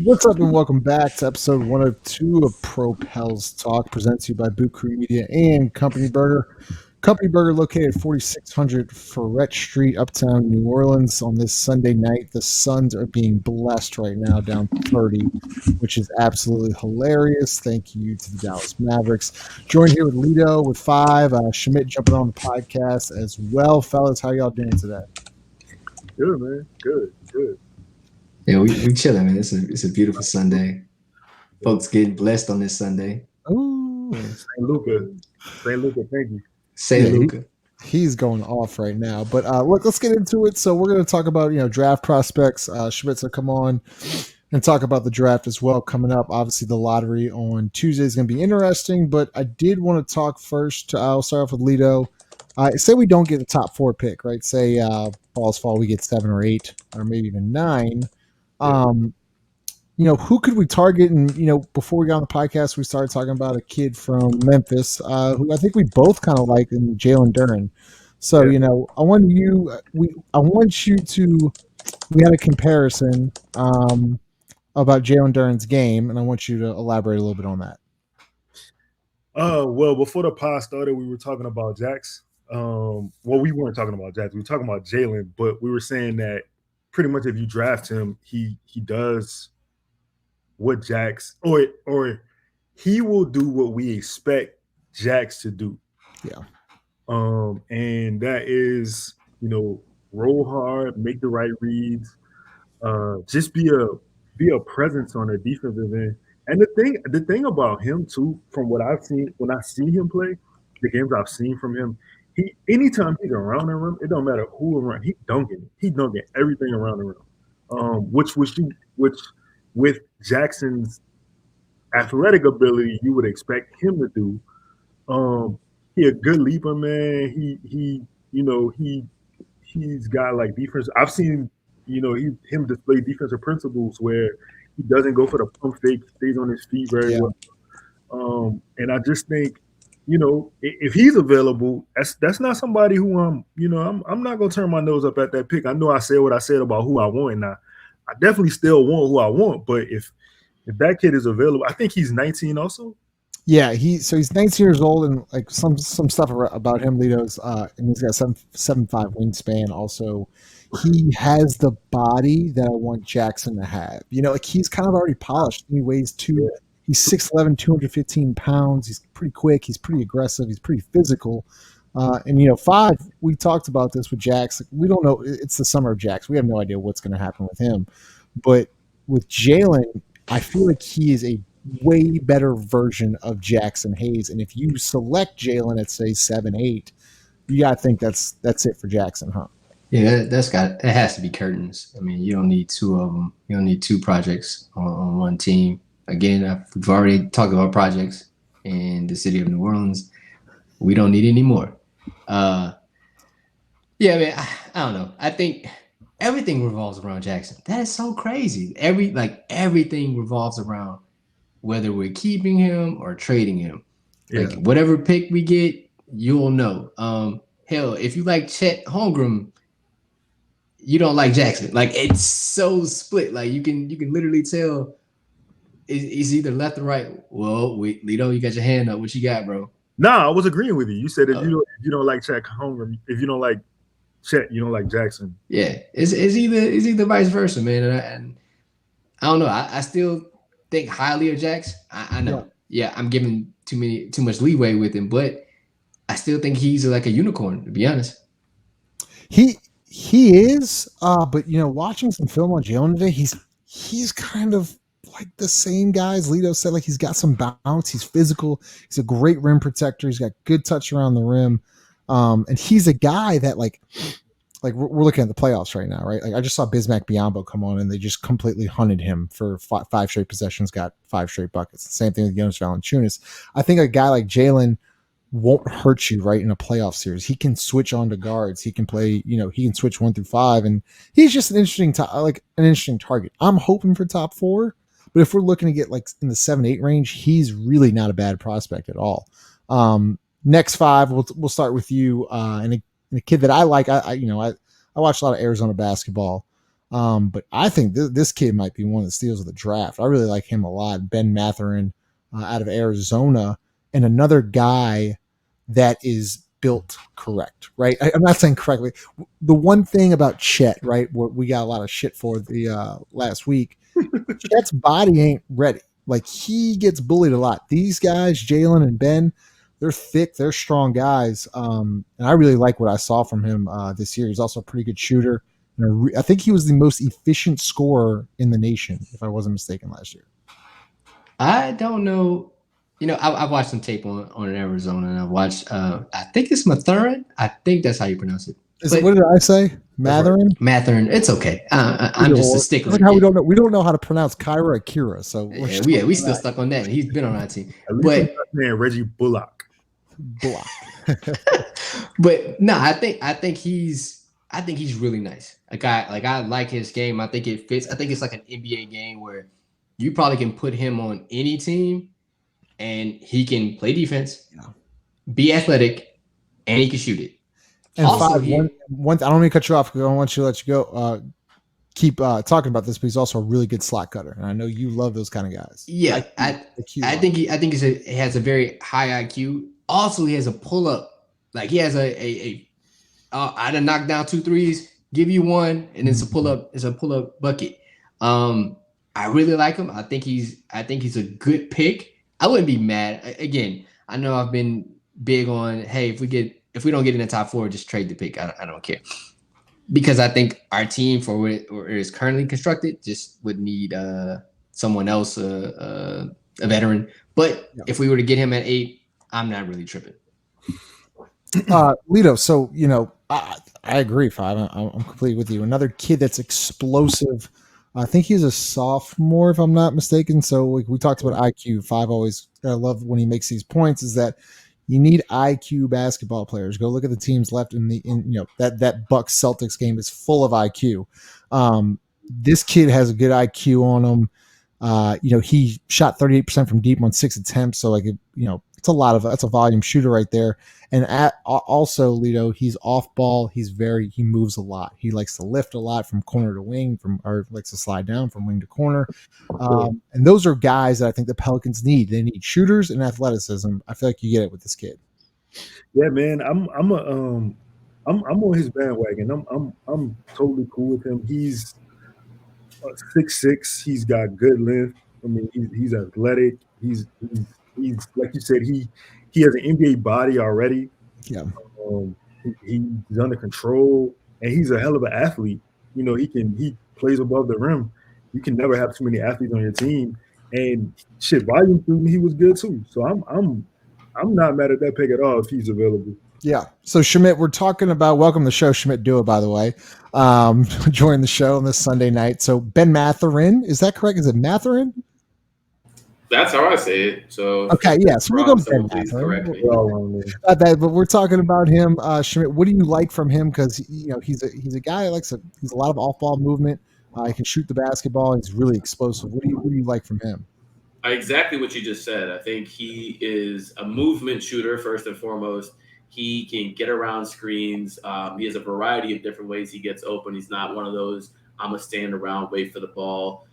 What's up, and welcome back to episode 102 of Pro Pels Talk, presented to you by Boot Crew Media and Company Burger. Company Burger located at 4600 Ferret Street, Uptown, New Orleans. On this Sunday night, the Suns are being blessed right now, down 30, which is absolutely hilarious. Thank you to the Dallas Mavericks. Joined here with Lito with 5, Schmidt jumping on the podcast as well. Fellas, how y'all doing today? Good, man. Good. Yeah, we chilling, man. It's a beautiful Sunday. Folks getting blessed on this Sunday. Ooh. St. Luca. St. Luca, thank you. St. Luca. He's going off right now. But look, let's get into it. So we're going to talk about, draft prospects. Schmitz will come on and talk about the draft as well coming up. Obviously, the lottery on Tuesday is going to be interesting. But I did want to talk first. I'll start off with Lito. Say we don't get the top 4 pick, right? Say balls fall, we get 7 or 8 or maybe even 9. Who could we target? And, before we got on the podcast, we started talking about a kid from Memphis who I think we both kind of like, in Jalen Duren. So, I want you to, we had a comparison about Jalen Duren's game, and I want you to elaborate a little bit on that. Well, before the pod started, we were talking about Jax. We weren't talking about Jax. We were talking about Jalen, but we were saying that pretty much if you draft him, he does what Jax or he will do what we expect Jax to do. Yeah. And that is, roll hard, make the right reads, just be a presence on the defensive end. And the thing about him too, from what I've seen when I see him play, the games I've seen from him, anytime he's around the rim, it don't matter who around, he dunking everything around the rim. Which with Jackson's athletic ability, you would expect him to do. He a good leaper, man. He's got like defense. I've seen him display defensive principles where he doesn't go for the pump fake, stays on his feet very well. And I just think, if he's available, that's not somebody who I'm not gonna turn my nose up at that pick. I know I said what I said about who I want, and I definitely still want who I want. But if that kid is available, I think he's 19 also. Yeah, he's 19 years old, and like some stuff about him, Lito's, and he's got 7'5" wingspan. Also, he has the body that I want Jackson to have. He's kind of already polished. He weighs He's 6'11", 215 pounds. He's pretty quick. He's pretty aggressive. He's pretty physical. And 5, we talked about this with Jax. We don't know. It's the summer of Jax. We have no idea what's going to happen with him. But with Jalen, I feel like he is a way better version of Jackson Hayes. And if you select Jalen at, say, 7-8, you got to think that's it for Jackson, huh? Yeah, it has to be curtains. I mean, you don't need 2 of them. You don't need 2 projects on one team. Again, we've already talked about projects in the city of New Orleans. We don't need any more. Yeah, man, I don't know. I think everything revolves around Jackson. That is so crazy. Everything revolves around whether we're keeping him or trading him. Yeah. Like whatever pick we get, you'll know. Hell, if you like Chet Holmgren, you don't like Jackson. Like it's so split. Like you can literally tell it's either left or right. Well, Lito, you got your hand up. What you got, bro? Nah, I was agreeing with you. You said if you don't like Chet Holmgren, if you don't like Chet, you don't like Jackson. Yeah, it's either vice versa, man. And I don't know. I still think highly of Jax. I know. Yeah, I'm giving too much leeway with him, but I still think he's like a unicorn, to be honest. He is, but watching some film on Jalen today, he's kind of like the same guy as Lito said. Like he's got some bounce, he's physical, he's a great rim protector, he's got good touch around the rim, and he's a guy that like we're looking at the playoffs right now, right? Like I just saw Bismack Biyombo come on, and they just completely hunted him for 5 straight possessions, got 5 straight buckets. Same thing with Jonas Valanciunas. I think a guy like Jalen won't hurt you right in a playoff series. He can switch on to guards. He can play, he can switch 1 through 5, and he's just an interesting target. I'm hoping for top 4, but if we're looking to get like in the 7-8 range, he's really not a bad prospect at all. Next 5, we'll start with you, and a kid that I like. I watch a lot of Arizona basketball. But I think this kid might be one of the steals of the draft. I really like him a lot. Ben Matherin out of Arizona, and another guy that is built correct, right? I'm not saying correctly. The one thing about Chet, right, what we got a lot of shit for the last week, Chet's body ain't ready. Like he gets bullied a lot. These guys, Jalen and Ben, they're thick, they're strong guys. And I really like what I saw from him this year. He's also a pretty good shooter. And I think he was the most efficient scorer in the nation, if I wasn't mistaken, last year. I don't know. I've watched some tape on Arizona, and I've watched. I think it's Mathurin. I think that's how you pronounce it. What did I say? Matherin? Matherin. It's okay. I'm just a stickler. Like how we don't know how to pronounce Kyra Akira. So we still stuck on that. He's been on our team. At least man, Reggie Bullock. But no, I think he's really nice. I like his game. I think it fits. I think it's like an NBA game where you probably can put him on any team and he can play defense, be athletic, and he can shoot it. And also, I don't want to cut you off because I want you to let you go. Keep talking about this, but he's also a really good slot cutter, and I know you love those kind of guys. Yeah, I think he has a very high IQ. Also, he has a pull up. Like he has I done knock down 2 threes, give you one, and it's a pull up. It's a pull up bucket. I really like him. I think he's a good pick. I wouldn't be mad. Again, I know I've been big on, hey, if we don't get in the top 4, just trade the pick. I don't care. Because I think our team, for where it is currently constructed, just would need someone else, a veteran. But if we were to get him at 8, I'm not really tripping. Lito, so I agree, 5. I'm completely with you. Another kid that's explosive. I think he's a sophomore, if I'm not mistaken. So we talked about IQ. 5 always, I love when he makes these points, is that you need IQ basketball players. Go look at the teams left in that Bucks Celtics game is full of IQ. This kid has a good IQ on him. He shot 38% from deep on 6 attempts. So it's that's a volume shooter right there. And also, Lito, he's off ball. He moves a lot. He likes to lift a lot from corner to wing, or likes to slide down from wing to corner. And those are guys that I think the Pelicans need. They need shooters and athleticism. I feel like you get it with this kid. Yeah, man. I'm on his bandwagon. I'm totally cool with him. He's 6'6". He's got good length. I mean, he's athletic. He's like you said, he has an NBA body already. Yeah. He's under control, and he's a hell of an athlete. He plays above the rim. You can never have too many athletes on your team. And shit, volume through me, he was good too. So I'm not mad at that pick at all if he's available. Yeah. So Schmidt, we're talking about, welcome to the show, Schmidt Dua, by the way. Join the show on this Sunday night. So Ben Matherin, is that correct? Is it Matherin? That's how I say it. So okay, yeah. So we'll go Ben Matherin. But we're talking about him, Schmidt. What do you like from him? Because he's a guy that he's a lot of off ball movement. He can shoot the basketball. He's really explosive. What do you like from him? Exactly what you just said. I think he is a movement shooter first and foremost. He can get around screens. He has a variety of different ways he gets open. He's not one of those I'm gonna stand around, wait for the ball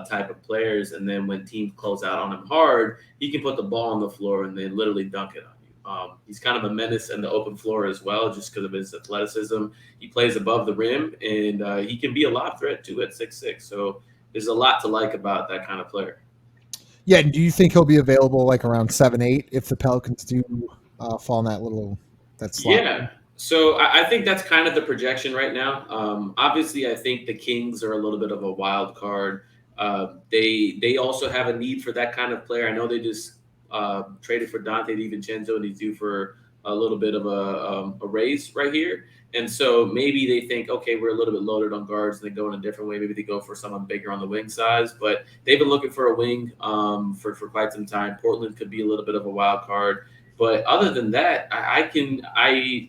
type of players. And then when teams close out on him hard, he can put the ball on the floor and then literally dunk it on you. He's kind of a menace in the open floor as well, just because of his athleticism. He plays above the rim, and he can be a lob threat too at 6'6". So there's a lot to like about that kind of player. Yeah, do you think he'll be available like around 7-8 if the Pelicans do fall in that slot? Yeah. So I think that's kind of the projection right now. Obviously, I think the Kings are a little bit of a wild card. They also have a need for that kind of player. I know they just traded for Dante DiVincenzo, and he's due for a little bit of a raise right here. And so maybe they think, okay, we're a little bit loaded on guards, and they go in a different way. Maybe they go for someone bigger on the wing size. But they've been looking for a wing for quite some time. Portland could be a little bit of a wild card. But other than that, I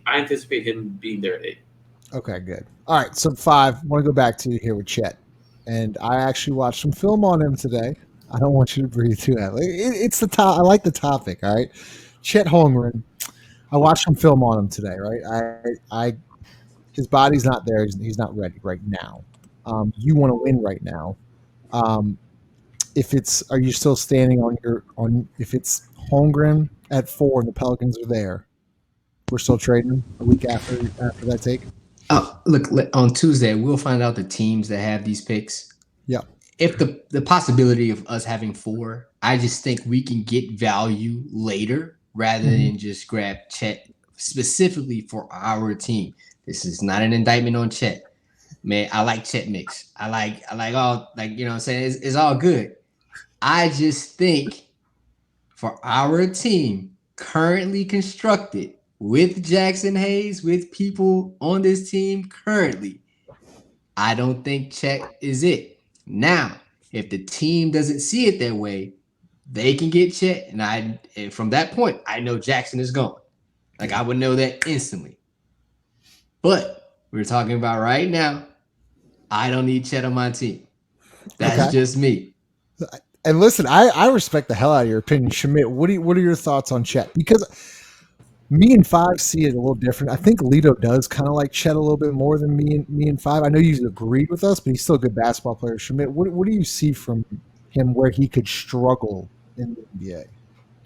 anticipate him being there at 8. Okay, good. All right, so 5. I want to go back to you here with Chet. And I actually watched some film on him today. I don't want you to breathe too heavily. It's the top. I like the topic. All right, Chet Holmgren. I watched some film on him today. Right, his body's not there. He's not ready right now. You want to win right now. Um, if it's are you still standing on your on if it's Holmgren at 4 and the Pelicans are there, we're still trading a week after that take. Look, on Tuesday we'll find out the teams that have these picks. Yeah. If the possibility of us having four, I just think we can get value later rather Mhm. than just grab Chet specifically for our team. This is not an indictment on Chet. Man, I like Chet mix. I like all like you know what I'm saying it's all good. I just think for our team currently constructed with Jackson Hayes, with people on this team currently, I don't think Chet is it. Now, if the team doesn't see it that way, they can get Chet, and from that point, I know Jackson is gone. Like I would know that instantly. But we're talking about right now. I don't need Chet on my team. That's Okay. just me. And listen, I respect the hell out of your opinion, Schmidt. What are your thoughts on Chet? Because me and Five see it a little different. I think Lito does kind of like Chet a little bit more than me and Five. I know you agreed with us, but he's still a good basketball player. Schmidt, what do you see from him where he could struggle in the NBA?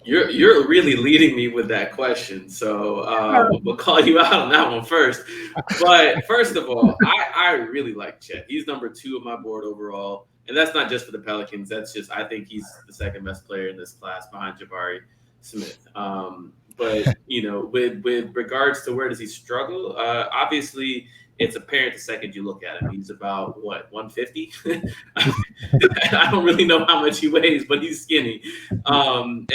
You're really leading me with that question, so we'll call you out on that one first. But first of all, I really like Chet. He's number 2 on my board overall, and that's not just for the Pelicans. That's just I think he's the second best player in this class behind Jabari Smith. But with regards to where does he struggle, obviously it's apparent the second you look at him. He's about what 150. I don't really know how much he weighs, but he's skinny. And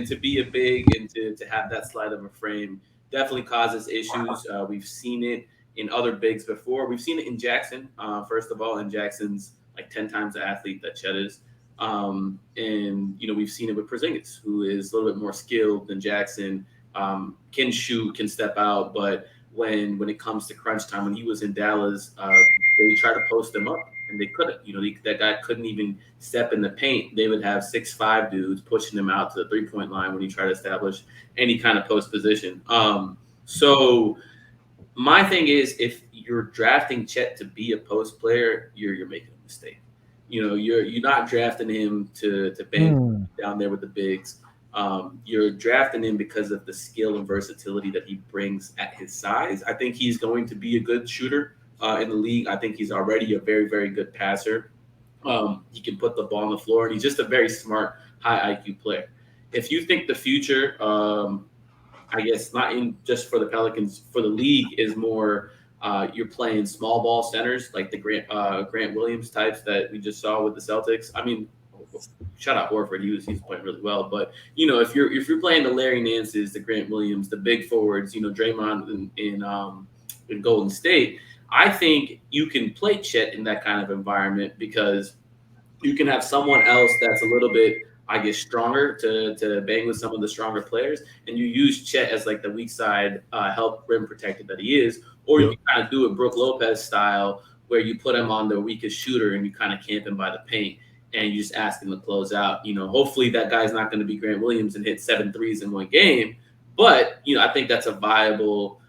to be a big and to have that slight of a frame definitely causes issues. We've seen it in other bigs before. We've seen it in Jackson, first of all, and Jackson's like 10 times the athlete that Chet is. And we've seen it with Porzingis, who is a little bit more skilled than Jackson, can shoot, can step out, but when it comes to crunch time, when he was in Dallas, they tried to post him up and they couldn't. That guy couldn't even step in the paint. They would have 6'5" dudes pushing him out to the 3-point line when he tried to establish any kind of post position. So my thing is, if you're drafting Chet to be a post player, you're making a mistake. You're not drafting him to bang Hmm. down there with the bigs. You're drafting him because of the skill and versatility that he brings at his size. I think he's going to be a good shooter in the league. I think he's already a very, very good passer. He can put the ball on the floor, and he's just a very smart, high IQ player. If you think the future, I guess not in just for the Pelicans, for the league is more you're playing small ball centers like the Grant Williams types that we just saw with the Celtics. I mean, shout out Horford, he's playing really well. But if you're playing the Larry Nances, the Grant Williams, the big forwards, Draymond in Golden State, I think you can play Chet in that kind of environment because you can have someone else that's a little bit, I guess, stronger to bang with some of the stronger players, and you use Chet as like the weak side help rim protector that he is, or you Yep. can kind of do it Brooke Lopez style where you put him on the weakest shooter and you kind of camp him by the paint and you just ask him to close out. Hopefully that guy's not going to be Grant Williams and hit 7 threes in one game, but I think that's a viable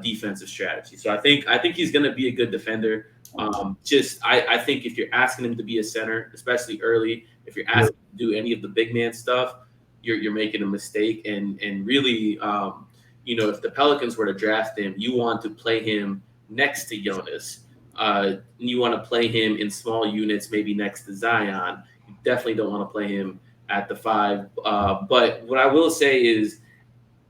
defensive strategy. So I think he's going to be a good defender. I think if you're asking him to be a center, especially early, if you're Yep. asking him to do any of the big man stuff, you're making a mistake. And really, if the Pelicans were to draft him, you want to play him next to Jonas. You want to play him in small units, maybe next to Zion. You definitely don't want to play him at the 5. But what I will say is,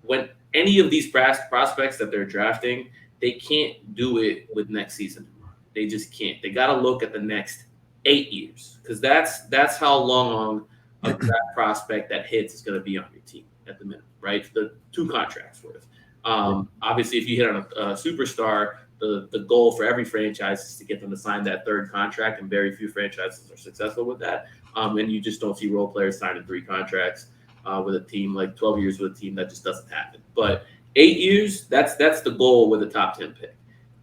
when any of these prospects that they're drafting, they can't do it with next season. They just can't. They got to look at the next 8 years because that's how long a draft prospect that hits is going to be on your team at the minimum, right? The 2 contracts worth. Obviously, if you hit on a superstar, the goal for every franchise is to get them to sign that 3rd contract, and very few franchises are successful with that. And you just don't see role players signing 3 contracts with a team, like 12 years with a team. That just doesn't happen. But 8 years, that's the goal with a top 10 pick.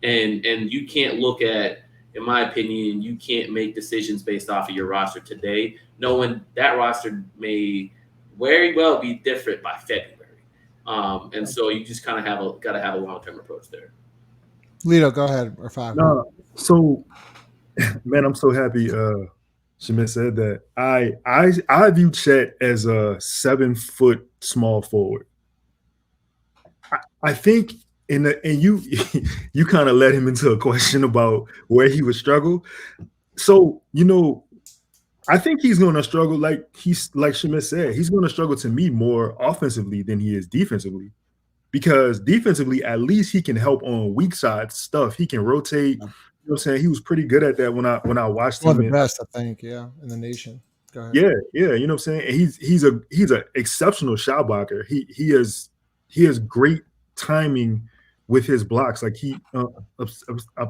And you can't look at, in my opinion, you can't make decisions based off of your roster today, knowing that roster may very well be different by February. And so you just kind of got to have a long term approach there. Lito, go ahead, or Five. No, so Man, I'm so happy Schmidt said that. I view Chet as a 7 foot small forward. I think and you you kind of led him into a question about where he would struggle. So, I think he's going to struggle like Schmidt said, he's going to struggle to me more offensively than he is defensively. Because defensively, at least he can help on weak side stuff. He can rotate. You know what I'm saying? He was pretty good at that when I watched One him. of the best, I think, yeah, in the nation. Go ahead. Yeah, you know what I'm saying? And he's a exceptional shot blocker. He has great timing with his blocks. Like uh, uh,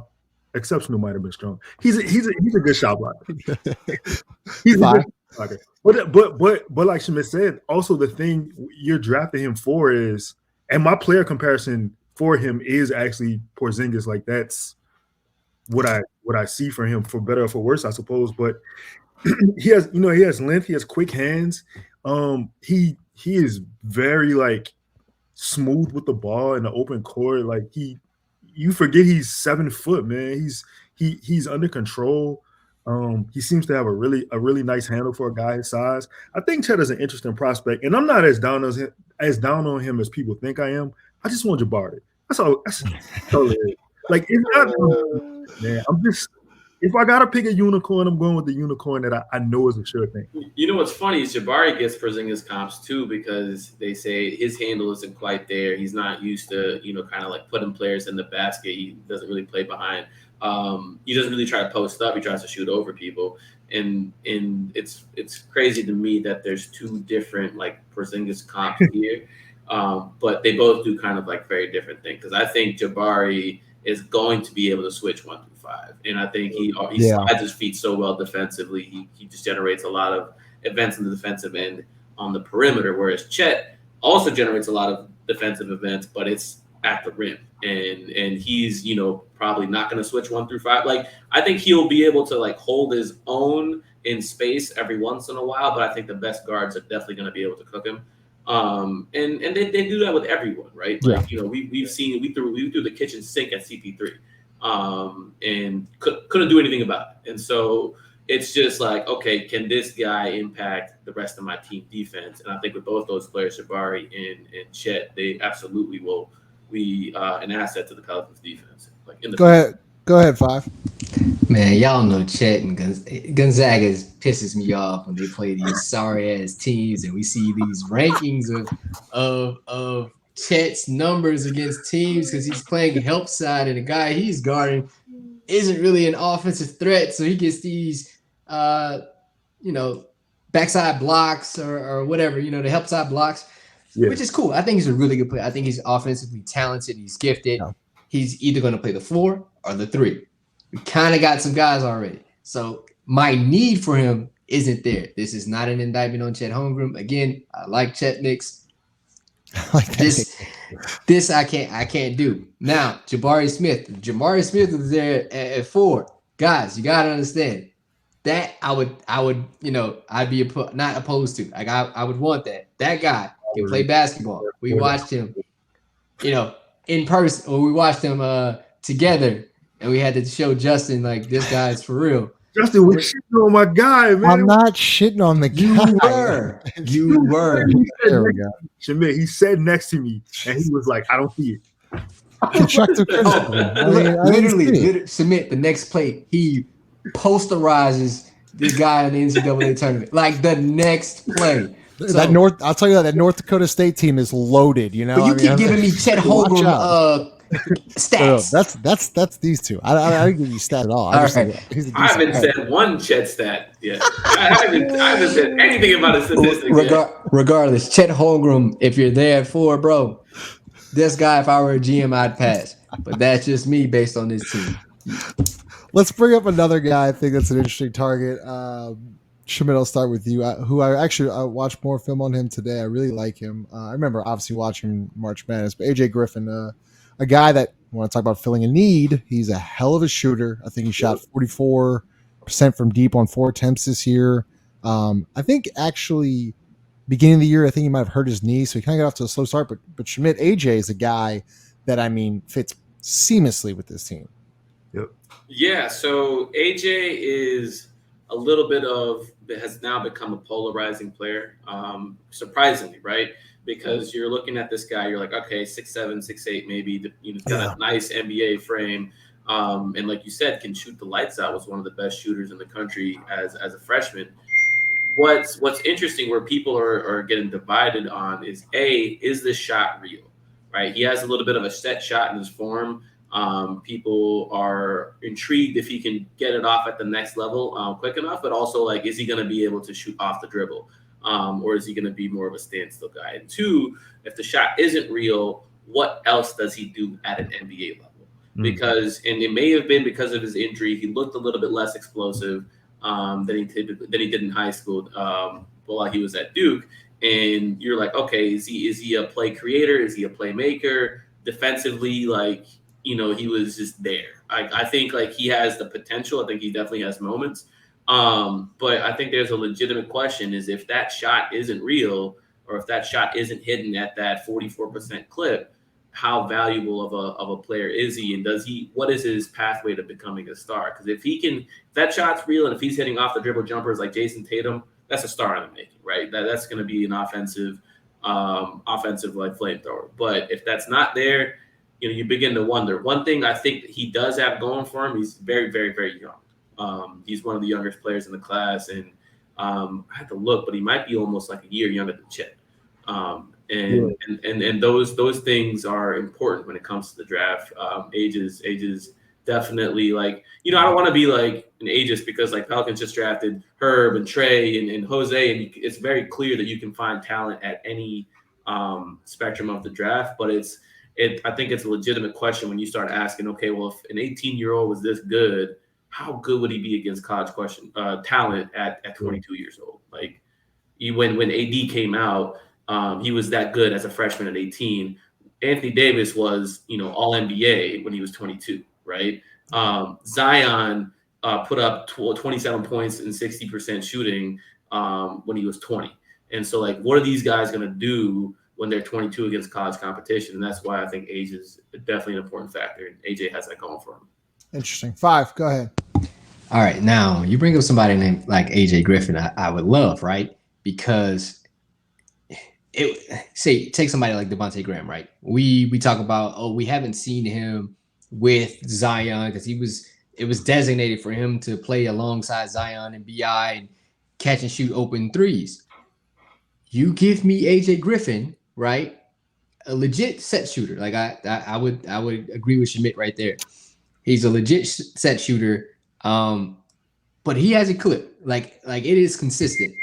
exceptional might have been strong. He's a good shot blocker. He's a good shot blocker. But like Schmidt said, also the thing you're drafting him for is, and my player comparison for him is actually Porzingis. Like that's what I see for him, for better or for worse, I suppose. But he has length, he has quick hands. He is very like smooth with the ball in the open court. Like you forget he's 7 foot, man. He's under control. He seems to have a really nice handle for a guy his size. I think Chet is an interesting prospect, and I'm not as down on him as people think I am. I just want Jabari. That's all. That's totally it. Like it's not, man. If I gotta pick a unicorn, I'm going with the unicorn that I know is a sure thing. You know what's funny is Jabari gets Porzingis comps too, because they say his handle isn't quite there. He's not used to, kind of like putting players in the basket. He doesn't really play behind. He doesn't really try to post up. He tries to shoot over people. And it's crazy to me that there's two different like Porzingis comps here. But they both do kind of like very different things. Because I think Jabari is going to be able to switch 1 through 5, and I think he slides his feet so well defensively. He just generates a lot of events in the defensive end on the perimeter, whereas Chet also generates a lot of defensive events, but it's at the rim, and he's probably not going to switch 1 through 5. Like I think he'll be able to like hold his own in space every once in a while, but I think the best guards are definitely going to be able to cook him. And they do that with everyone, right? Like we threw the kitchen sink at CP3, and couldn't do anything about it. And so it's just like, okay, can this guy impact the rest of my team defense? And I think with both those players, Jabari and Chet, they absolutely will be an asset to the Pelicans defense. Like Go ahead, 5. Man, y'all know Chet and Gonzaga pisses me off when they play these sorry ass teams, and we see these rankings of Chet's numbers against teams because he's playing help side, and the guy he's guarding isn't really an offensive threat, so he gets these backside blocks or whatever, the help side blocks, which is cool. I think he's a really good player. I think he's offensively talented. He's gifted. Yeah. He's either going to play the 4 or the 3. We kind of got some guys already. So my need for him isn't there. This is not an indictment on Chet Holmgren. Again, I like Chet Knicks. This I can't do. Now, Jabari Smith. If Jabari Smith was there at 4. Guys, you gotta understand that I'd be not opposed to. Like I would want that. That guy can play basketball. We watched him, in person, or we watched him together, and we had to show Justin like this guy's for real. Justin was shitting on my guy, man. I'm not shitting on the guy. You were. There we go. Shamit, he sat next to me, and he was like, I don't see it. Constructive criticism. Literally, submit the next play. He posterizes this guy in the NCAA tournament. Like the next play. So, I'll tell you that North Dakota State team is loaded. But you keep giving me Chet Holmgren stats. That's these two. I didn't give you stat at all. I haven't said one Chet stat yet. I haven't said anything about his statistics. Regardless, Chet Holmgren, if you're there at 4, bro, this guy, if I were a GM, I'd pass. But that's just me based on this team. Let's bring up another guy. I think that's an interesting target. Schmidt, I'll start with you. Who I watched more film on him today. I really like him. I remember obviously watching March Madness, but AJ Griffin, a guy that when I talk about filling a need, he's a hell of a shooter. I think he shot 44% from deep on 4 attempts this year. I think actually beginning of the year, I think he might have hurt his knee, so he kind of got off to a slow start. But Schmidt, AJ is a guy that fits seamlessly with this team. Yep. Yeah, so AJ is a little bit of has now become a polarizing player. Surprisingly, right? Because you're looking at this guy, you're like, okay, 6'7", 6'8", maybe. He's got Yeah. a nice NBA frame, and like you said, can shoot the lights out. Was one of the best shooters in the country as a freshman. What's interesting where people are getting divided on is this shot real, right? He has a little bit of a set shot in his form. People are intrigued if he can get it off at the next level quick enough, but also like, is he going to be able to shoot off the dribble, or is he going to be more of a standstill guy? And two, if the shot isn't real, what else does he do at an NBA level? Because, and it may have been because of his injury, he looked a little bit less explosive than he did in high school while he was at Duke. And you're like, okay, is he a play creator? Is he a playmaker? Defensively, like, he was just there. I think like he has the potential. I think he definitely has moments. But I think there's a legitimate question: is if that shot isn't real, or if that shot isn't hitting at that 44% clip, how valuable of a player is he, and what is his pathway to becoming a star? Because if that shot's real, and if he's hitting off the dribble jumpers like Jason Tatum, that's a star in the making, right? That's going to be an offensive like flamethrower. But if that's not there, you begin to wonder. One thing I think that he does have going for him, he's very, very, very young. He's one of the youngest players in the class, and I have to look, but he might be almost like a year younger than Chet. And those things are important when it comes to the draft. Ages definitely, like, I don't want to be like an ageist, because like Pelicans just drafted Herb and Trey and Jose, and it's very clear that you can find talent at any spectrum of the draft. But I think it's a legitimate question when you start asking, okay, well, if an 18-year-old was this good, how good would he be against college talent at 22 years old? Like, when AD came out, he was that good as a freshman at 18. Anthony Davis was, all NBA when he was 22, right? Zion put up 27 points and 60% shooting when he was 20. And so, like, what are these guys going to do when they're 22 against college competition? And that's why I think age is definitely an important factor. And AJ has that going for him. Interesting. 5, go ahead. All right, now you bring up somebody named like AJ Griffin. I would love, right? Because take somebody like Devontae Graham, right? We talk about, we haven't seen him with Zion because it was designated for him to play alongside Zion and BI and catch and shoot open threes. You give me AJ Griffin, right? A legit set shooter. Like I would agree with Schmidt right there. He's a legit set shooter. But he has a clip. Like it is consistent.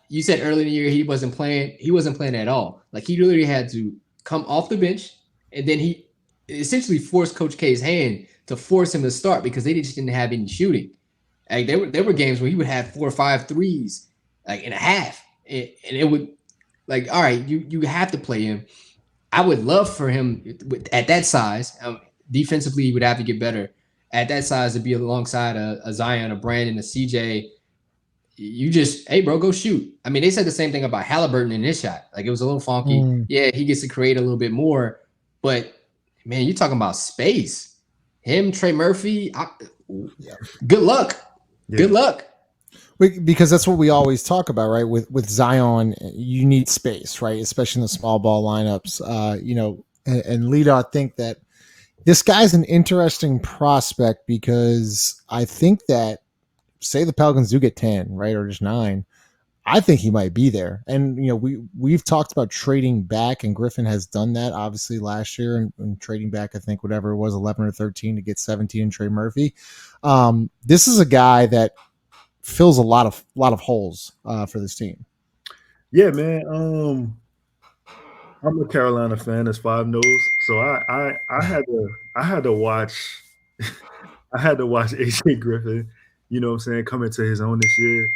You said earlier in the year he wasn't playing. He wasn't playing at all. Like, he literally had to come off the bench, and then he essentially forced Coach K's hand to force him to start because they just didn't have any shooting. Like, there were games where he would have 4 or 5 threes, like, in a half, and it would, like, all right, you have to play him. I would love for him at that size. Defensively, he would have to get better. At that size, to be alongside a Zion, a Brandon, a CJ. You just, hey, bro, go shoot. I mean, they said the same thing about Halliburton in his shot. Like, it was a little funky. Yeah, he gets to create a little bit more. But, man, you're talking about space. Him, Trey Murphy, good luck. Yeah. Good luck. Because that's what we always talk about, right? With Zion, you need space, right? Especially in the small ball lineups. And Lito, I think that this guy's an interesting prospect because I think that, say the Pelicans do get 10, right, or just 9, I think he might be there. And we've talked about trading back, and Griffin has done that obviously last year, and trading back, I think whatever it was, 11 or 13 to get 17 in Trey Murphy. This is a guy that fills a lot of holes for this team. Yeah, man. I'm a Carolina fan, as 5 knows, so I had to watch AJ Griffin. You know what I'm saying? Coming to his own this year.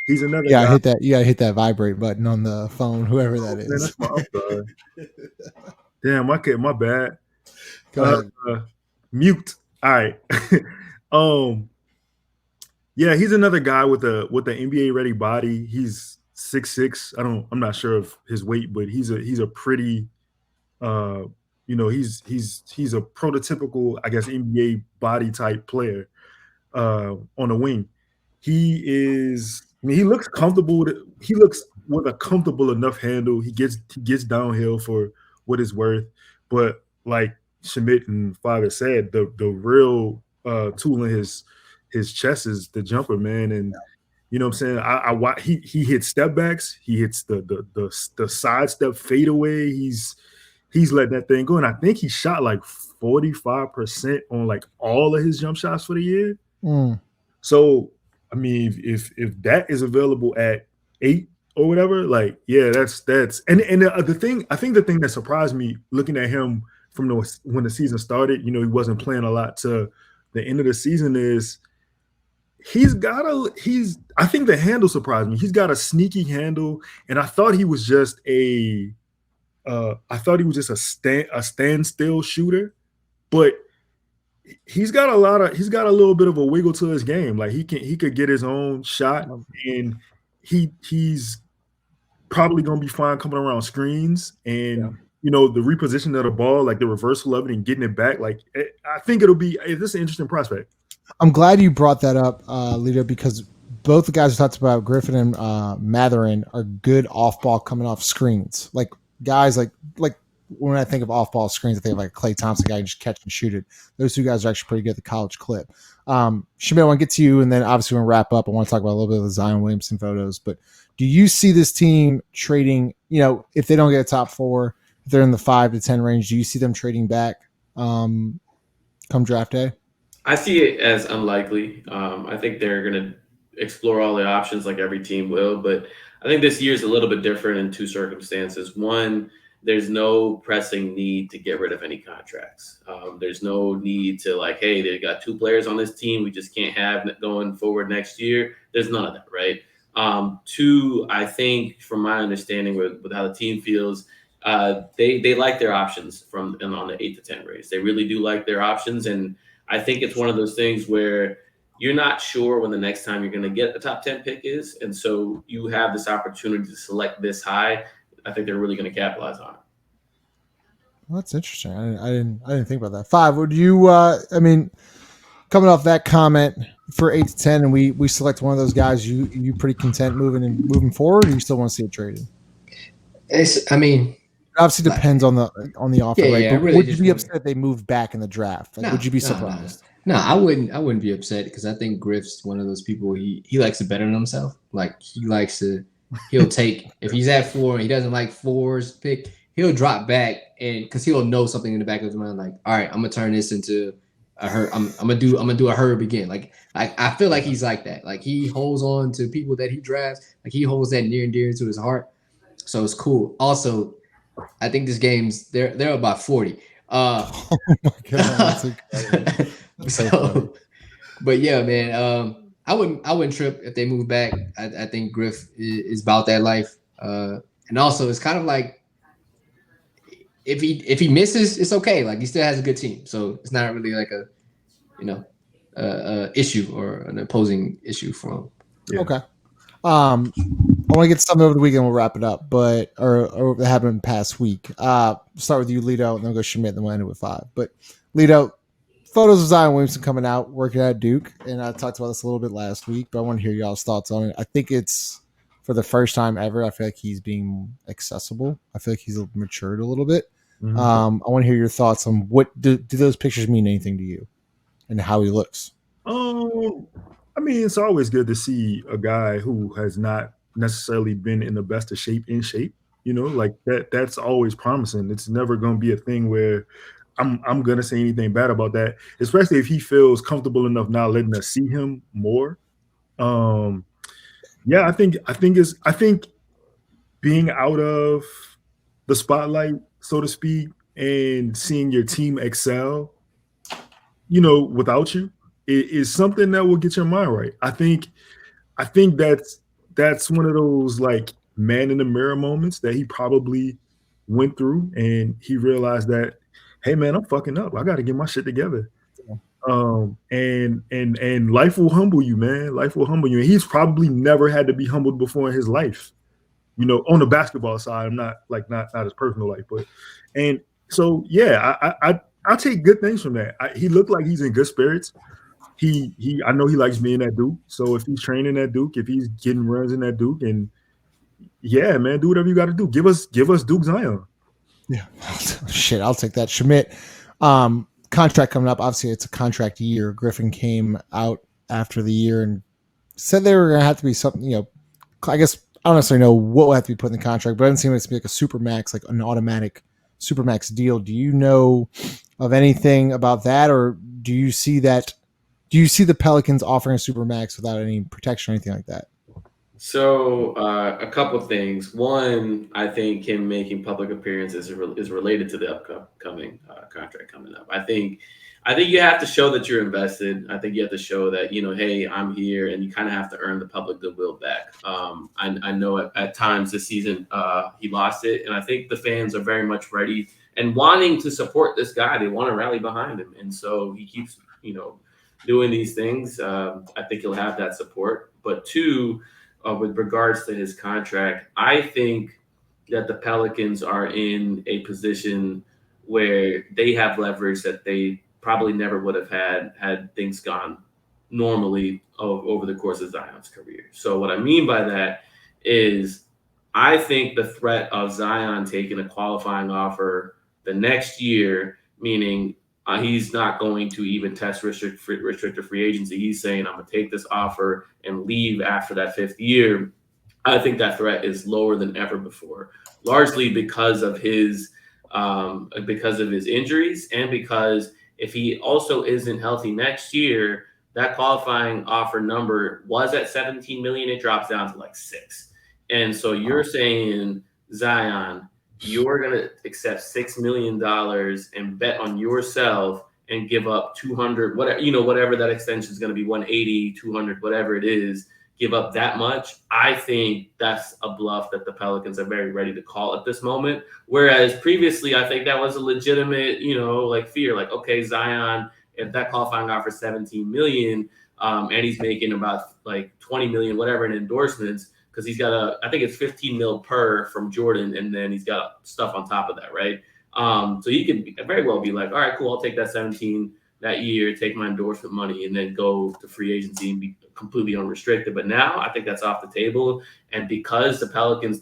He's another guy. I hit that. Yeah, I hit that vibrate button on the phone, whoever that is. Man, that's damn, my bad. Go ahead. Mute. All right. Yeah, he's another guy with the NBA ready body. He's 6'6". I'm not sure of his weight, but he's a pretty he's a prototypical, I guess, NBA body type player on the wing. He is. I mean, he looks comfortable. He looks with a comfortable enough handle. He gets downhill for what it's worth. But like Schmidt and Father said, the real tool in his chest is the jumper, man. And you know what I'm saying? He hits step backs. He hits the sidestep fadeaway. He's let that thing go. And I think he shot like 45% on like all of his jump shots for the year. Mm. So I mean, if that is available at 8 or whatever, like yeah, that's and the thing, I think the thing that surprised me looking at him from when the season started, he wasn't playing a lot to the end of the season is I think the handle surprised me. He's got a sneaky handle, and I thought he was just a standstill shooter, but he's got a little bit of a wiggle to his game. Like he could get his own shot, and he's probably gonna be fine coming around screens and the reposition of the ball, like the reversal of it and getting it back. Like I think this is an interesting prospect. I'm glad you brought that up, Lito, because both the guys who talked about Griffin and Matherin are good off ball coming off screens. Like guys like when I think of off ball screens, I think of like a Klay Thompson guy who just catch and shoot it. Those two guys are actually pretty good at the college clip. Shamil, I want to get to you, and then obviously we're going to wrap up. I want to talk about a little bit of the Zion Williamson photos. But do you see this team trading, if they don't get a top 4, if they're in the 5 to 10 range, do you see them trading back come draft day? I see it as unlikely. I think they're going to explore all the options like every team will, but I think this year is a little bit different in 2 circumstances. One, there's no pressing need to get rid of any contracts. There's no need to hey, they got 2 players on this team we just can't have going forward next year. There's none of that, right? 2, I think from my understanding with how the team feels, they like their options on the 8 to 10 race. They really do like their options, and I think it's one of those things where you're not sure when the next time you're going to get a top 10 pick is. And so you have this opportunity to select this high. I think they're really going to capitalize on it. Well, that's interesting. I didn't think about that. 5, would you, coming off that comment for 8 to 10 and we select one of those guys, you pretty content moving forward, or you still want to see it traded? It obviously depends on the offer, right? Yeah, but really would you be upset if they moved back in the draft? Would you be surprised? No, I wouldn't be upset because I think Griff's one of those people. He likes to better himself. Like he'll take if he's at 4 and he doesn't like 4's pick, he'll drop back and because he'll know something in the back of his mind, like, all right, I'm gonna turn this into a Herb. I'm gonna do a Herb again. Like I feel like he's like that. Like he holds on to people that he drafts. Like he holds that near and dear to his heart. So it's cool. Also, I think this game's they're about 40. Oh my god! So, but yeah, man. I wouldn't trip if they move back. I think Griff is about that life. And also, it's kind of like if he misses, it's okay. Like he still has a good team, so it's not really like a issue or an opposing issue for him. Yeah. Okay. I want to get something over the weekend. We'll wrap it up, but or that happened past week. Start with you, Lito, and then we'll go Schmidt, and then we'll end it with 5. But Lito, photos of Zion Williamson coming out, working at Duke, and I talked about this a little bit last week, but I want to hear y'all's thoughts on it. I think it's for the first time ever. I feel like he's being accessible. I feel like he's matured a little bit. Mm-hmm. I want to hear your thoughts on what do those pictures mean anything to you, and how he looks. It's always good to see a guy who has not necessarily been in the best of shape like that's always promising. It's never going to be a thing where I'm going to say anything bad about that, especially if he feels comfortable enough now letting us see him more. I think being out of the spotlight, so to speak, and seeing your team excel, without you, is something that will get your mind right. I think that's one of those like man in the mirror moments that he probably went through, and he realized that, hey man, I'm fucking up. I got to get my shit together. And life will humble you, man. Life will humble you. And he's probably never had to be humbled before in his life, on the basketball side. I'm not his personal life, but and So yeah, I take good things from that. He looked like he's in good spirits. He I know he likes being at Duke. So if he's training at Duke, if he's getting runs in that Duke, and yeah, man, do whatever you got to do. Give us Duke Zion. Yeah. Shit, I'll take that. Schmidt, contract coming up. Obviously, it's a contract year. Griffin came out after the year and said there were going to have to be something, I guess I don't necessarily know what will have to be put in the contract, but it doesn't seem like it's like a super max, like an automatic super max deal. Do you know of anything about that, or do you see the Pelicans offering a super max without any protection or anything like that? So a couple things. One, I think him making public appearances is related to the upcoming contract coming up. I think you have to show that you're invested. I think you have to show that hey, I'm here, and you kind of have to earn the public goodwill back. I know at times this season he lost it, and I think the fans are very much ready and wanting to support this guy. They want to rally behind him, and so he keeps doing these things. I think he'll have that support. But two, with regards to his contract, I think that the Pelicans are in a position where they have leverage that they probably never would have had things gone normally over the course of Zion's career. So what I mean by that is I think the threat of Zion taking a qualifying offer the next year, meaning he's not going to even test restricted free agency. He's saying, I'm going to take this offer and leave after that fifth year. I think that threat is lower than ever before, largely because of his injuries, and because if he also isn't healthy next year, that qualifying offer number was at 17 million. It drops down to like 6. And so you're saying, Zion, you're going to accept $6 million and bet on yourself and give up 200, whatever that extension is going to be, 180, 200, whatever it is, give up that much. I think that's a bluff that the Pelicans are very ready to call at this moment. Whereas previously, I think that was a legitimate, fear. Like, okay, Zion, if that qualifying offer 17 million, and he's making about like 20 million, whatever, in endorsements, because he's got I think it's 15 mil per from Jordan, and then he's got stuff on top of that, right? So he could very well be like, all right, cool, I'll take that 17 that year, take my endorsement money, and then go to free agency and be completely unrestricted. But now I think that's off the table. And because the Pelicans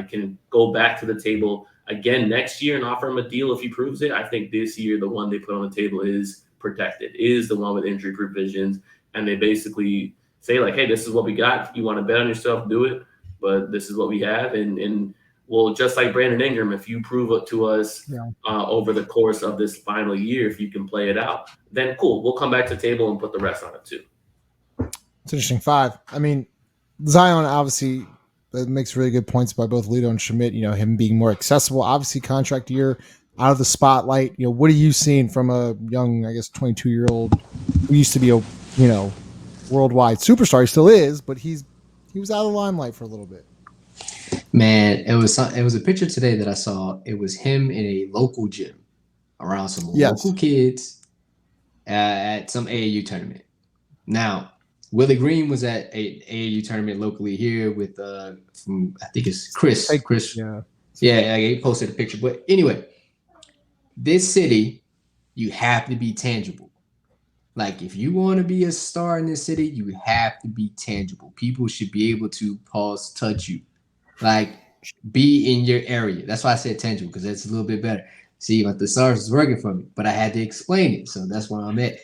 can go back to the table again next year and offer him a deal if he proves it, I think this year the one they put on the table is protected, is the one with injury provisions. And they basically say, like, hey, this is what we got. If you want to bet on yourself, do it. But this is what we have. And well, just like Brandon Ingram, if you prove it to us over the course of this final year, if you can play it out, then cool. We'll come back to the table and put the rest on it too. It's interesting. 5. I mean, Zion obviously makes really good points by both Lito and Schmidt. Him being more accessible. Obviously, contract year, out of the spotlight. What are you seeing from a young, I guess, 22-year-old who used to be a worldwide superstar? He still is, but he was out of the limelight for a little bit. Man, it was a picture today that I saw. It was him in a local gym around some local kids at some AAU tournament. Now, Willie Green was at an AAU tournament locally here with from, I think it's Chris. Yeah, he posted a picture. But anyway, this city, you have to be tangible. Like, if you want to be a star in this city, you have to be tangible. People should be able to touch you. Like, be in your area. That's why I said tangible, because that's a little bit better. See, like, the stars is working for me, but I had to explain it. So that's where I'm at.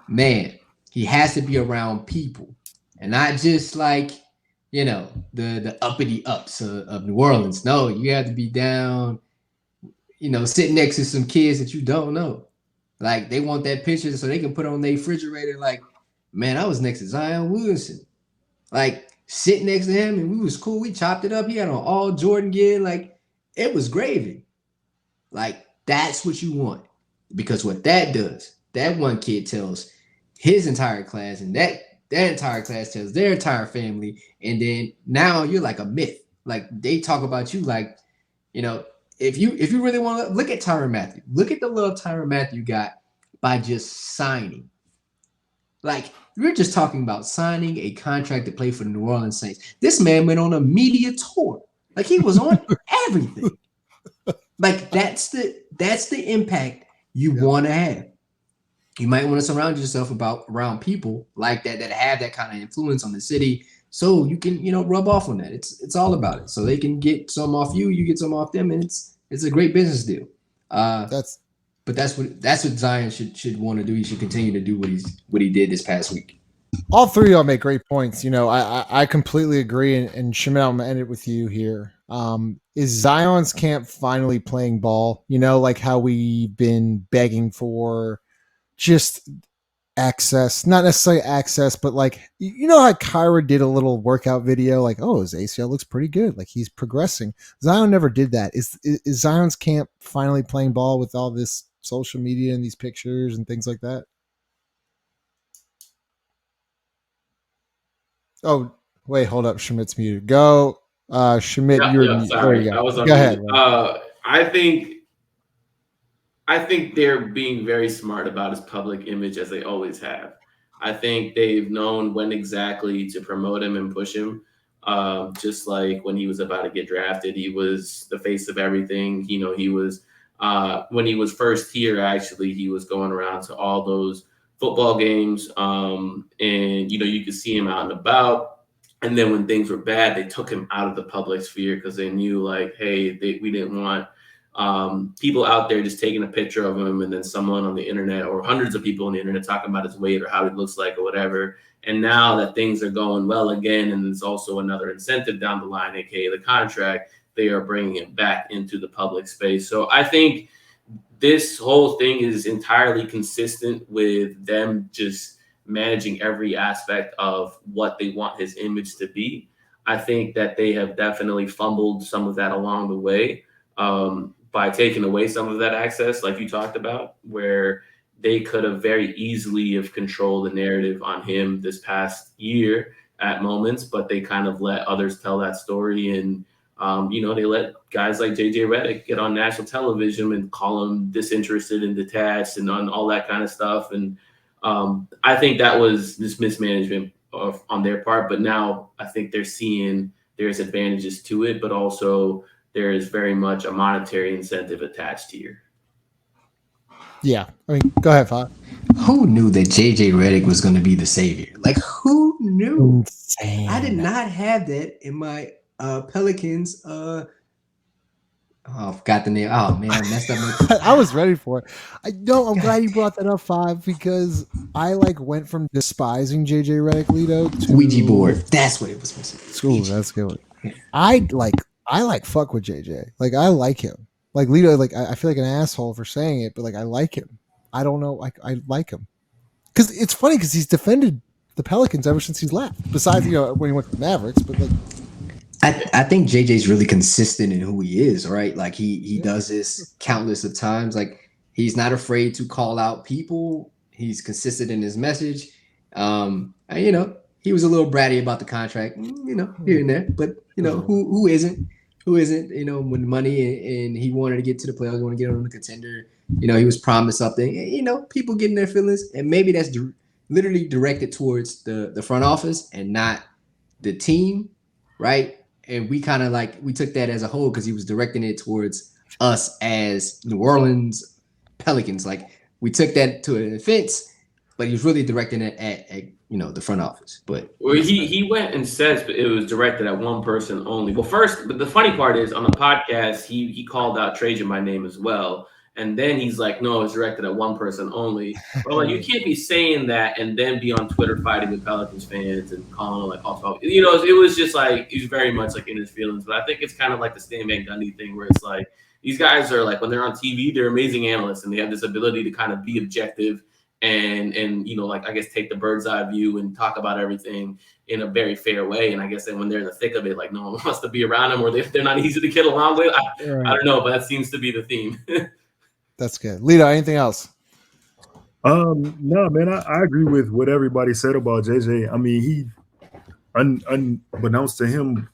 Man, he has to be around people, and not just like, the uppity ups of New Orleans. No, you have to be down, sitting next to some kids that you don't know. Like, they want that picture so they can put on their refrigerator. Like, man, I was next to Zion Williamson. Like, sitting next to him, and we was cool. We chopped it up. He had on all Jordan gear. Like, it was gravy. Like, that's what you want. Because what that does, that one kid tells his entire class, and that entire class tells their entire family. And then now you're like a myth. Like, they talk about you like, if you really want to look at Tyrann Mathieu, look at the love Tyrann Mathieu got by just signing. Like, we're just talking about signing a contract to play for the New Orleans Saints. This man went on a media tour. Like, he was on everything. Like that's the impact you want to have. You might want to surround yourself around people like that have that kind of influence on the city, so you can rub off on that. It's all about it. So they can get some off you, you get some off them, and it's a great business deal. That's But that's what Zion should want to do. He should continue to do what he did this past week. all three of y'all make great points. I completely agree. And Shimon, I'm gonna end it with you here. Is Zion's camp finally playing ball? Like how we've been begging for just access, not necessarily access, but like how Kyra did a little workout video, like, oh, his ACL looks pretty good, like he's progressing. Zion never did that. Is Zion's camp finally playing ball with all this social media and these pictures and things like that? Oh, wait, hold up. Schmidt's muted. Go. Schmidt, Yeah, you're yeah. muted. There you Sorry, go. I was on Go mute. ahead. I think they're being very smart about his public image, as they always have. I think they've known when exactly to promote him and push him. Just like when he was about to get drafted, he was the face of everything. He was when he was first here. Actually, he was going around to all those football games, and you could see him out and about. And then when things were bad, they took him out of the public sphere because they knew, like, hey, we didn't want people out there just taking a picture of him and then someone on the internet or hundreds of people on the internet talking about his weight or how he looks like or whatever. And now that things are going well again, and there's also another incentive down the line, aka the contract, they are bringing it back into the public space. So I think this whole thing is entirely consistent with them just managing every aspect of what they want his image to be. I think that they have definitely fumbled some of that along the way, by taking away some of that access, like you talked about, where they could have very easily have controlled the narrative on him this past year at moments, but they kind of let others tell that story. And they let guys like JJ Redick get on national television and call him disinterested and detached and on all that kind of stuff. And I think that was just mismanagement on their part. But now I think they're seeing there's advantages to it, but also there is very much a monetary incentive attached here. Yeah, I mean, go ahead, Fod. Who knew that JJ Redick was going to be the savior? Like, who knew? Insane. I did not have that in my Pelicans. I forgot the name. Oh man, I messed up. I was ready for it. I'm glad you brought that up, Five, because I went from despising JJ Redick Leto to Ouija board. That's what it was missing. Ooh, that's good. I fuck with JJ. Like, I like him. Like Leto, I feel like an asshole for saying it, but I like him. I don't know, I like him because it's funny because he's defended the Pelicans ever since he's left. Besides, when he went to the Mavericks, but I think JJ's really consistent in who he is, right? Like he does this countless of times. Like he's not afraid to call out people. He's consistent in his message. And, he was a little bratty about the contract, here and there. But who isn't? Who isn't? With money and he wanted to get to the playoffs, want to get on the contender. He was promised something. People getting their feelings, and maybe that's literally directed towards the front office and not the team, right? And we kind of we took that as a whole because he was directing it towards us as New Orleans Pelicans. Like we took that to an offense, but he was really directing it at the front office. But he went and says it was directed at one person only. Well, first, but the funny part is on the podcast he called out Trajan by name as well. And then he's like, no, it's directed at one person only. Well, you can't be saying that and then be on Twitter fighting with Pelicans fans and calling also, it was just he's very much in his feelings. But I think it's kind of like the Stan Van Gundy thing where it's these guys are when they're on TV, they're amazing analysts and they have this ability to kind of be objective and I guess take the bird's eye view and talk about everything in a very fair way. And I guess then when they're in the thick of it, no one wants to be around them or they're not easy to get along with. I don't know, but that seems to be the theme. That's good. Lito, anything else? No, man, I agree with what everybody said about JJ. I mean, he, unbeknownst to him,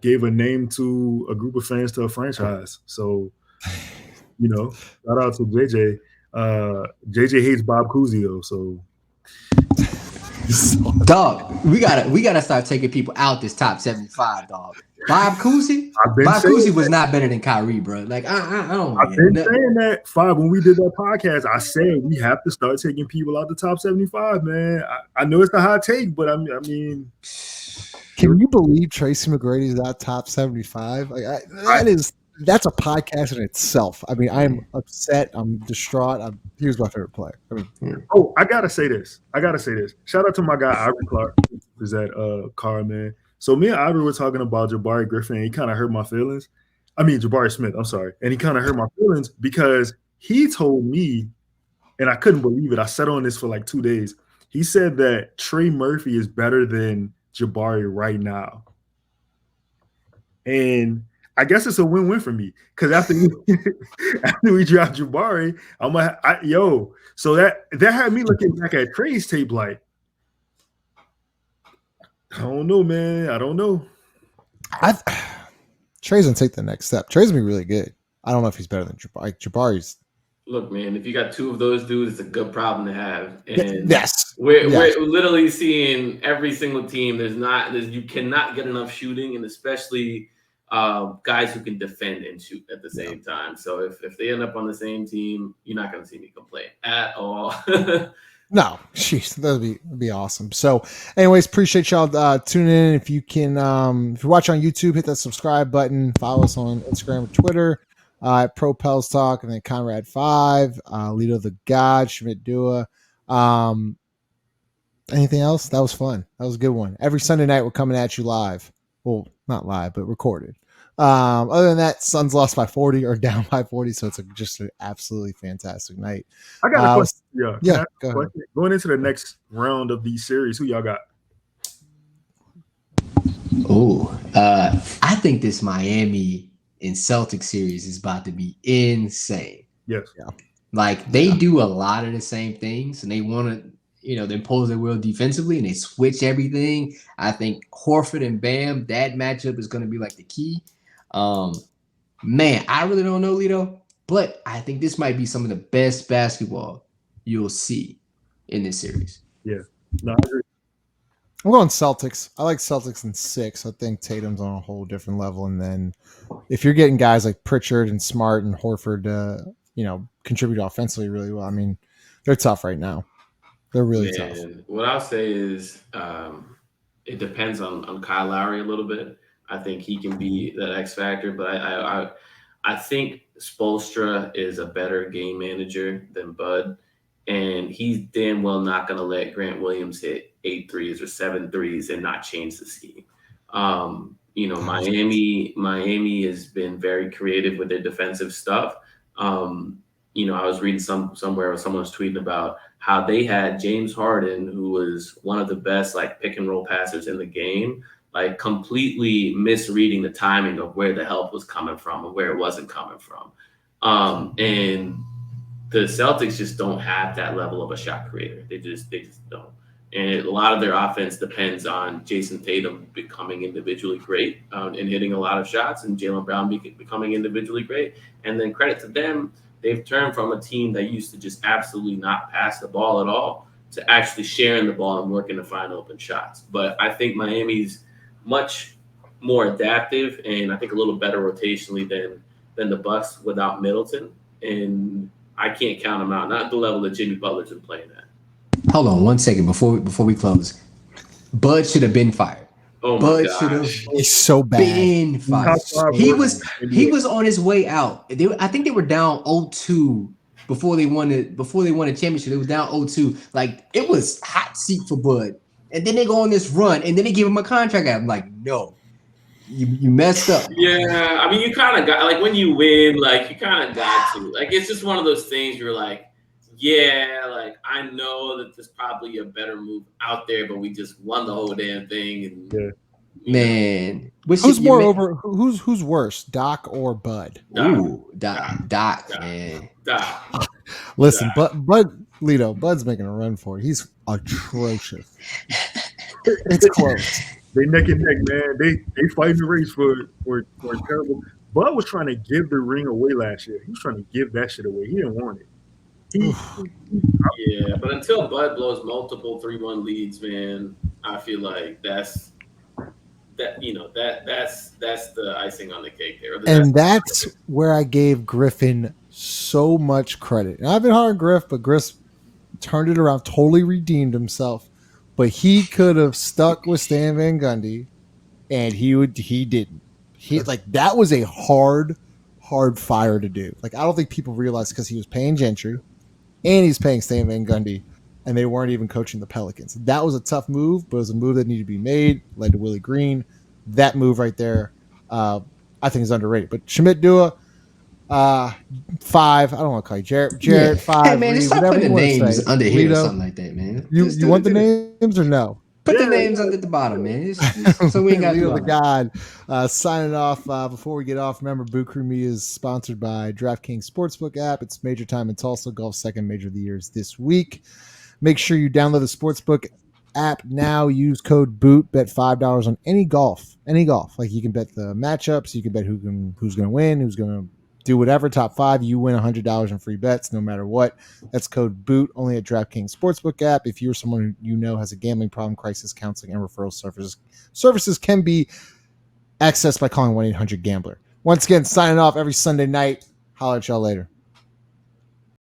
gave a name to a group of fans to a franchise. So, shout out to JJ. JJ hates Bob Cousy, though. So, Dog, we gotta start taking people out this top 75, dog. Bob Cousy was not better than Kyrie, bro. Like I don't want I've been saying that when we did that podcast. I said we have to start taking people out the top 75, man. I know it's a hot take, but I mean, can you believe Tracy McGrady's out top 75? Like that's a podcast in itself. I mean, I'm upset. I'm distraught. Here's my favorite player. I mean, I gotta say this. Shout out to my guy Ivory Clark, who's at car, man. So me and Ivory were talking about Jabari Griffin. And he kind of hurt my feelings. I mean Jabari Smith. I'm sorry, and he kind of hurt my feelings because he told me, and I couldn't believe it. I sat on this for like 2 days. He said that Trey Murphy is better than Jabari right now, and I guess it's a win-win for me because after we draft Jabari, so that had me looking back at Trey's tape like, I don't know, man. I don't know. Trey's gonna take the next step. Trey's gonna be really good. I don't know if he's better than Jabari. Like, Jabari's. Look, man, if you got two of those dudes, it's a good problem to have. And yes, we're literally seeing every single team. You cannot get enough shooting, and especially guys who can defend and shoot at the same time. So if they end up on the same team, you're not going to see me complain at all. No, jeez, that'd be awesome. So, anyways, appreciate y'all tuning in. If you can, if you're watching on YouTube, hit that subscribe button. Follow us on Instagram or Twitter at Pro Pels Talk, and then Conrad 5, Lito the God, Schmidt Dua. Anything else? That was fun. That was a good one. Every Sunday night, we're coming at you live. Well, not live, but recorded. Other than that, Suns lost by 40 or down by 40, so it's just an absolutely fantastic night. I got a question. Yeah. Go ahead. Going into the next round of these series, who y'all got? I think this Miami and Celtics series is about to be insane. Yes. Yeah. Like they do a lot of the same things, and they want to, they impose their will defensively, and they switch everything. I think Horford and Bam, that matchup is going to be like the key. Man, I really don't know, Lito, but I think this might be some of the best basketball you'll see in this series. Yeah, no, I agree. I'm going Celtics. I like Celtics in 6. I think Tatum's on a whole different level, and then if you're getting guys like Pritchard and Smart and Horford, contribute offensively really well. I mean, they're tough right now. They're really tough. What I'll say is, it depends on Kyle Lowry a little bit. I think he can be that X factor, but I think Spoelstra is a better game manager than Bud, and he's damn well not going to let Grant Williams hit 8 threes or 7 threes and not change the scheme. Miami has been very creative with their defensive stuff. I was reading somewhere where someone was tweeting about how they had James Harden, who was one of the best like pick and roll passers in the game, like completely misreading the timing of where the help was coming from and where it wasn't coming from. And the Celtics just don't have that level of a shot creator. They just don't. And a lot of their offense depends on Jason Tatum becoming individually great and hitting a lot of shots, and Jaylen Brown becoming individually great. And then credit to them, they've turned from a team that used to just absolutely not pass the ball at all to actually sharing the ball and working to find open shots. But I think Miami's much more adaptive, and I think a little better rotationally than the Bucks without Middleton. And I can't count them out. Not at the level that Jimmy Butler's been playing at. Hold on 1 second before we close. Bud should have been fired. Oh my Bud gosh. should have He's so bad. been fired. He was on his way out. I think they were down 0-2 before they won a championship. They was down 0-2. Like it was hot seat for Bud. And then they go on this run, and then they give him a contract. I'm like, no, you messed up. Yeah, I mean, you kind of got like when you win, like you kind of got to. Like it's just one of those things. You're like, yeah, like I know that there's probably a better move out there, but we just won the whole damn thing. And man, who's more over? Who's worse, Doc or Bud? Ooh, Doc, man. Doc. Listen, Bud Lito, Bud's making a run for it. He's atrocious. It's close. They neck and neck, man. They fighting the race for a terrible. Bud was trying to give the ring away last year. He was trying to give that shit away. He didn't want it. Yeah, but until Bud blows multiple 3-1 leads, man, I feel like that's that's the icing on the cake there. And that's where I gave Griffin so much credit. And I've been hard on Griff, but Griff turned it around, totally redeemed himself. But he could have stuck with Stan Van Gundy, and he didn't. He like that was a hard fire to do. Like I don't think people realize because he was paying Gentry and he's paying Stan Van Gundy, and they weren't even coaching the Pelicans. That was a tough move, but it was a move that needed to be made. Led to Willie Green. That move right there, I think is underrated. But Shamit Dua, 5. I don't want to call you Jarrett. Jarrett 5. Hey man, just stop whatever putting you the want to names say. under here or Lito, something like that, man. you want the names or no? Put the names under the bottom, man. So we ain't got to do Leo all the that. God signing off. Before we get off, remember Boot Crew Media is sponsored by DraftKings Sportsbook app. It's major time in Tulsa. Golf's second major of the year is this week. Make sure you download the Sportsbook app now. Use code BOOT. Bet $5 on any golf. Like you can bet the matchups. You can bet who's going to win, who's going to do whatever. Top 5, you win $100 in free bets no matter what. That's code BOOT only at DraftKings Sportsbook app. If you're someone who you know has a gambling problem, crisis counseling and referral services can be accessed by calling 1-800-GAMBLER. Once again, signing off every Sunday night. Holler at y'all later.